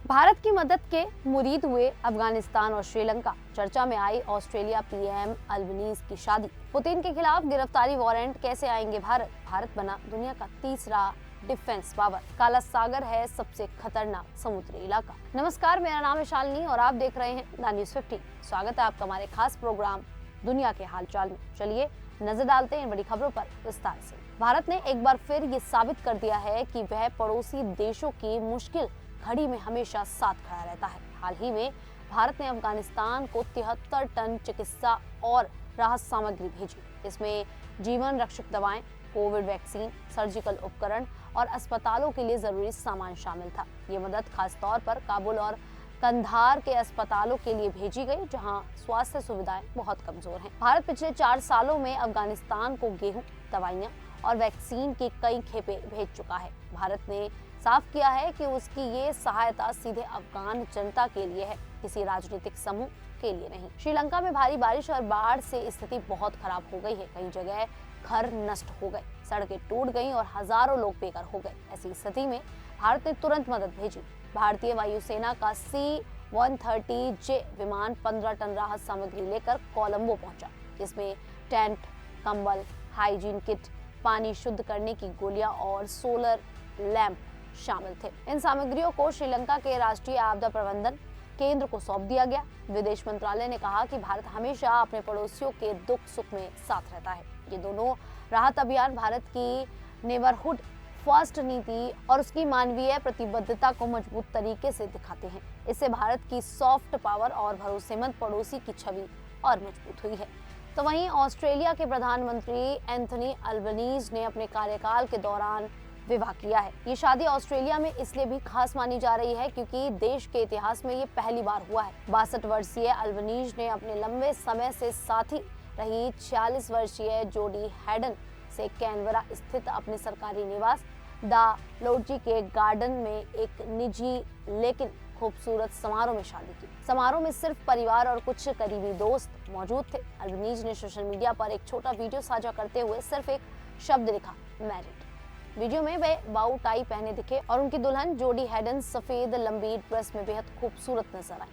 भारत की मदद के मुरीद हुए अफगानिस्तान और श्रीलंका। चर्चा में आई ऑस्ट्रेलिया पीएम अल्बनीज की शादी। पुतिन के खिलाफ गिरफ्तारी वारंट कैसे आएंगे भारत। भारत बना दुनिया का तीसरा डिफेंस पावर। काला सागर है सबसे खतरनाक समुद्री इलाका। नमस्कार, मेरा नाम है शालिनी और आप देख रहे हैं द न्यूज़ 15। स्वागत है आपका हमारे खास प्रोग्राम दुनिया के हालचाल में। चलिए नजर डालते हैं इन बड़ी खबरों पर विस्तार से। भारत ने एक बार फिर ये साबित कर दिया है कि वह पड़ोसी देशों की मुश्किल घड़ी में हमेशा साथ खड़ा रहता है। हाल ही में भारत ने अफगानिस्तान को 73 टन चिकित्सा और राहत सामग्री भेजी। इसमें जीवन रक्षक दवाएं, कोविड वैक्सीन, सर्जिकल उपकरण और अस्पतालों के लिए जरूरी सामान शामिल था। ये मदद खास तौर पर काबुल और कंधार के अस्पतालों के लिए भेजी गई, जहां स्वास्थ्य सुविधाएं बहुत कमजोर हैं। भारत पिछले 4 सालों में अफगानिस्तान को गेहूं, दवाइयां और वैक्सीन की कई खेपें भेज चुका है। भारत ने साफ किया है कि उसकी ये सहायता सीधे अफगान जनता के लिए है, किसी राजनीतिक समूह के लिए नहीं। श्रीलंका में भारी बारिश और बाढ़ से स्थिति बहुत खराब हो गई है। कई जगह घर नष्ट हो गए, सड़कें टूट गईं और हजारों लोग बेघर हो गए। ऐसी स्थिति में भारत ने तुरंत मदद भेजी। भारतीय वायुसेना का C-130J विमान 15 टन राहत सामग्री लेकर कोलंबो पहुंचा, जिसमें टेंट, कंबल, हाइजीन किट, पानी शुद्ध करने की गोलियां और सोलर लैंप शामिल थे। इन सामग्रियों को श्रीलंका के राष्ट्रीय आपदा प्रबंधन केंद्र को सौंप दिया गया। विदेश मंत्रालय ने कहा कि भारत हमेशा अपने पड़ोसियों के दुख सुख में साथ रहता है। ये दोनों राहत अभियान भारत की नेबरहुड फर्स्ट नीति और उसकी मानवीय प्रतिबद्धता को मजबूत तरीके से दिखाते हैं। इससे भारत की सॉफ्ट पावर और भरोसेमंद पड़ोसी की छवि और मजबूत हुई है। तो वहीं ऑस्ट्रेलिया के प्रधानमंत्री एंथनी अल्बनीज ने अपने कार्यकाल के दौरान विवाह किया है। ये शादी ऑस्ट्रेलिया में इसलिए भी खास मानी जा रही है क्योंकि देश के इतिहास में ये पहली बार हुआ है। 62 वर्षीय अल्बनीज ने अपने लंबे समय से साथी रही 46 वर्षीय जोडी हैडन से कैनबरा स्थित अपने सरकारी निवास द लोडजी के गार्डन में एक निजी लेकिन खूबसूरत समारोह में शादी की। समारोह में सिर्फ परिवार और कुछ करीबी दोस्त मौजूद थे। अल्बनीज ने सोशल मीडिया पर एक छोटा वीडियो साझा करते हुए सिर्फ एक शब्द लिखा, मैरिड। वीडियो में वे बाउ टाई पहने दिखे और उनकी दुल्हन जोडी हैडन सफेद लंबी ड्रेस में बेहद खूबसूरत नजर आई,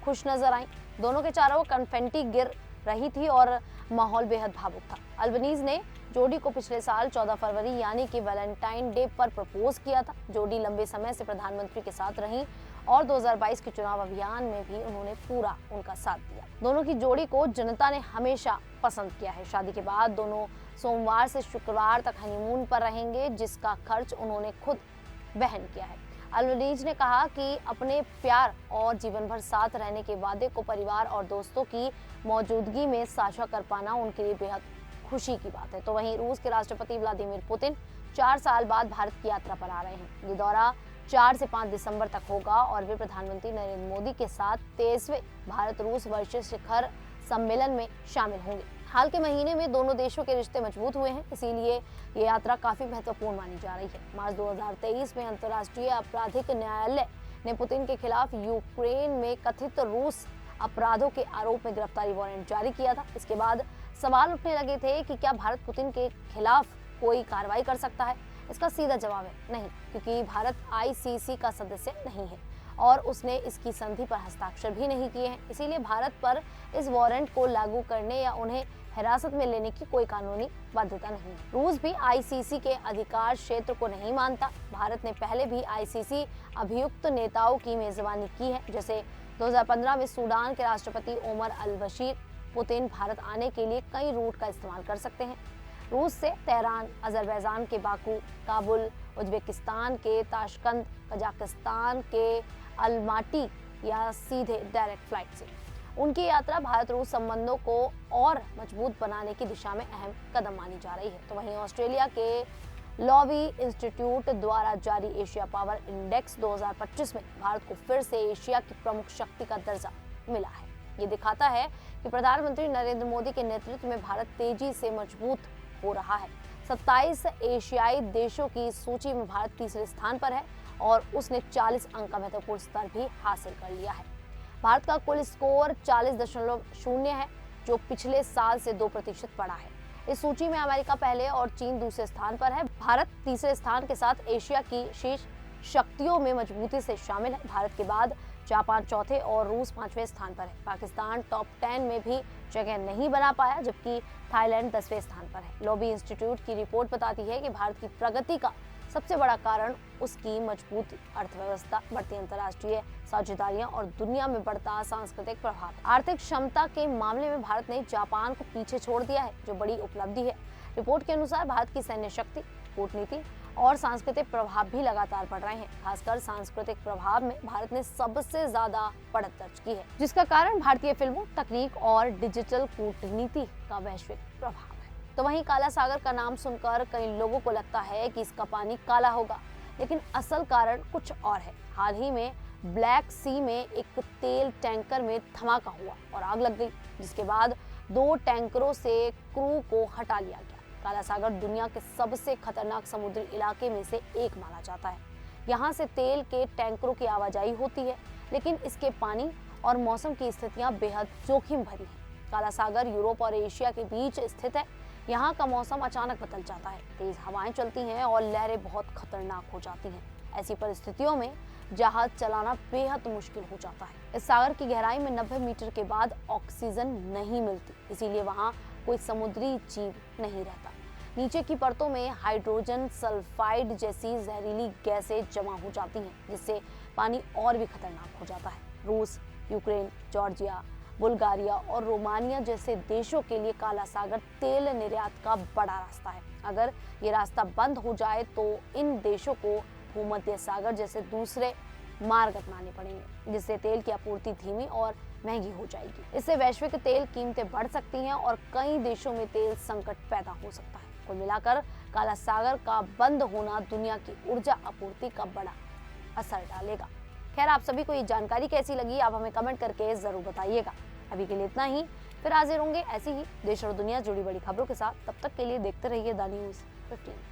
खुश नजर आई। दोनों के चारों कन्फेटी गिर रही थी और माहौल बेहद भावुक था। अल्बनीज ने जोडी को पिछले साल 14 फरवरी यानी कि वैलेंटाइन डे पर प्रपोज किया था। जोडी लंबे समय से प्रधानमंत्री के साथ रही और 2022 के चुनाव अभियान में भी उन्होंने पूरा उनका साथ दिया। दोनों की जोड़ी को जनता ने हमेशा पसंद किया है। शादी के बाद दोनों सोमवार से शुक्रवार तक हनीमून पर रहेंगे, जिसका खर्च उन्होंने खुद वहन किया है। अल्बनीज ने कहा कि अपने प्यार और जीवन भर साथ रहने के वादे को परिवार और दोस्तों की मौजूदगी में साझा कर पाना उनके लिए बेहद खुशी की बात है। तो वहीं रूस के राष्ट्रपति व्लादिमीर पुतिन 4 साल बाद भारत की यात्रा पर आ रहे हैं। ये दौरा 4 से 5 दिसंबर तक होगा और वे प्रधानमंत्री नरेंद्र मोदी के साथ 23वें भारत रूस वैश्विक शिखर सम्मेलन में शामिल होंगे। हाल के महीने में दोनों देशों के रिश्ते मजबूत हुए हैं, इसीलिए ये यात्रा काफी महत्वपूर्ण मानी जा रही है। मार्च 2023 में अंतर्राष्ट्रीय आपराधिक न्यायालय ने पुतिन के खिलाफ यूक्रेन में कथित रूस अपराधों के आरोप में गिरफ्तारी वारंट जारी किया था। इसके बाद सवाल उठने लगे थे कि क्या भारत पुतिन के खिलाफ कोई कार्रवाई कर सकता है। इसका सीधा जवाब है नहीं, क्योंकि भारत ICC का सदस्य नहीं है और उसने इसकी संधि पर हस्ताक्षर भी नहीं किए हैं। इसीलिए भारत पर इस वारंट को लागू करने या उन्हें हिरासत में लेने की कोई कानूनी बाध्यता नहीं है। रूस भी ICC के अधिकार क्षेत्र को नहीं मानता। भारत ने पहले भी ICC अभियुक्त नेताओं की मेजबानी की है, जैसे 2015 में सूडान के राष्ट्रपति ओमर अल बशीर। पुतिन भारत आने के लिए कई रूट का इस्तेमाल कर सकते हैं। रूस से तेहरान, अजरबैजान के बाकू, काबुल, उज्बेकिस्तान के ताशकंद, कजाकिस्तान के अलमाटी या सीधे डायरेक्ट फ्लाइट से। उनकी यात्रा भारत रूस संबंधों को और मजबूत बनाने की दिशा में अहम कदम मानी जा रही है। तो वहीं ऑस्ट्रेलिया के लॉवी इंस्टीट्यूट द्वारा जारी एशिया पावर इंडेक्स 2025 में भारत को फिर से एशिया की प्रमुख शक्ति का दर्जा मिला है। ये दिखाता है कि प्रधानमंत्री नरेंद्र मोदी के नेतृत्व में भारत तेजी से मजबूत हो रहा है। 27 एशियाई देशों की सूची में भारत तीसरे स्थान पर है और उसने 40 अंक का महत्वपूर्ण स्तर भी हासिल कर लिया है। भारत का कुल स्कोर 40.0 है, जो पिछले साल से 2% बढ़ा है। इस सूची में अमेरिका पहले और चीन दूसरे स्थान पर है। भारत तीसरे स्थान के साथ एशिया की शीर्ष शक्तियों में मजबूती से शामिल है। भारत के बाद जापान चौथे और रूस 5वें स्थान पर है। पाकिस्तान टॉप 10 में भी जगह नहीं बना पाया, जबकि थाईलैंड 10वें स्थान पर है। लॉबी इंस्टीट्यूट की रिपोर्ट बताती है कि भारत की प्रगति का सबसे बड़ा कारण उसकी मजबूत अर्थव्यवस्था, बढ़ती अंतर्राष्ट्रीय साझेदारियां और दुनिया में बढ़ता सांस्कृतिक प्रभाव। आर्थिक क्षमता के मामले में भारत ने जापान को पीछे छोड़ दिया है, जो बड़ी उपलब्धि है। रिपोर्ट के अनुसार भारत की सैन्य शक्ति, कूटनीति और सांस्कृतिक प्रभाव भी लगातार बढ़ रहे हैं। खासकर सांस्कृतिक प्रभाव में भारत ने सबसे ज्यादा बढ़त दर्ज की है, जिसका कारण भारतीय फिल्मों, तकनीक और डिजिटल कूटनीति का वैश्विक प्रभाव है। तो वहीं काला सागर का नाम सुनकर कई लोगों को लगता है कि इसका पानी काला होगा, लेकिन असल कारण कुछ और है। हाल ही में ब्लैक सी में एक तेल टैंकर में धमाका हुआ और आग लग गई, जिसके बाद 2 टैंकरों से क्रू को हटा लिया गया। काला सागर दुनिया के सबसे खतरनाक समुद्री इलाके में से एक माना जाता है। यहाँ से तेल के टैंकरों की आवाजाही होती है, लेकिन इसके पानी और मौसम की स्थितियाँ बेहद जोखिम भरी हैं। काला सागर यूरोप और एशिया के बीच स्थित है। यहाँ का मौसम अचानक बदल जाता है, तेज हवाएं चलती हैं और लहरें बहुत खतरनाक हो जाती हैं। ऐसी परिस्थितियों में जहाज चलाना बेहद मुश्किल हो जाता है। इस सागर की गहराई में 90 मीटर के बाद ऑक्सीजन नहीं मिलती, इसीलिए वहाँ कोई समुद्री जीव नहीं रहता। नीचे की परतों में हाइड्रोजन सल्फाइड जैसी जहरीली गैसें जमा हो जाती हैं, जिससे पानी और भी खतरनाक हो जाता है। रूस, यूक्रेन, जॉर्जिया, बुल्गारिया और रोमानिया जैसे देशों के लिए काला सागर तेल निर्यात का बड़ा रास्ता है। अगर ये रास्ता बंद हो जाए तो इन देशों को भूमध्य सागर जैसे दूसरे मार्ग अपनाने पड़ेंगे, जिससे तेल की आपूर्ति धीमी और महंगी हो जाएगी। इससे वैश्विक तेल कीमतें बढ़ सकती हैं और कई देशों में तेल संकट पैदा हो सकता है। कुल मिलाकर काला सागर का बंद होना दुनिया की ऊर्जा आपूर्ति का बड़ा असर डालेगा। खैर, आप सभी को ये जानकारी कैसी लगी, आप हमें कमेंट करके जरूर बताइएगा। अभी के लिए इतना ही, फिर हाजिर होंगे ऐसी ही देश और दुनिया जुड़ी बड़ी खबरों के साथ। तब तक के लिए देखते रहिए द न्यूज़ 15।